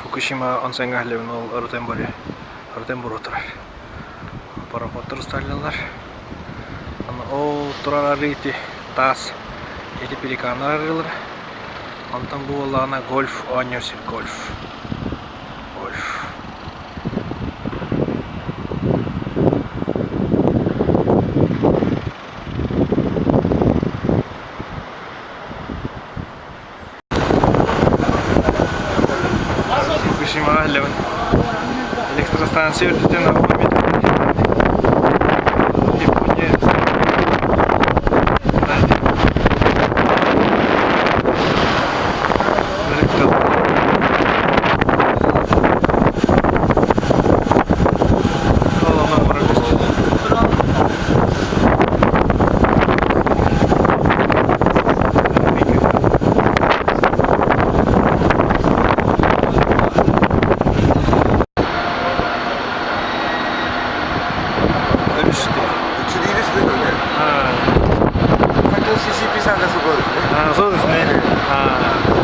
Fukushima onsenga hälevin ol Rotembori oturar. Paramoottor stallinar. O turar riiti taas Etipilikanlar arıyorlar. Ondan bu olana golf oynuyorsun golf. Fukushima hälevin elektrostansiya yürütüten araba CCP さんがそこですね。そうですね。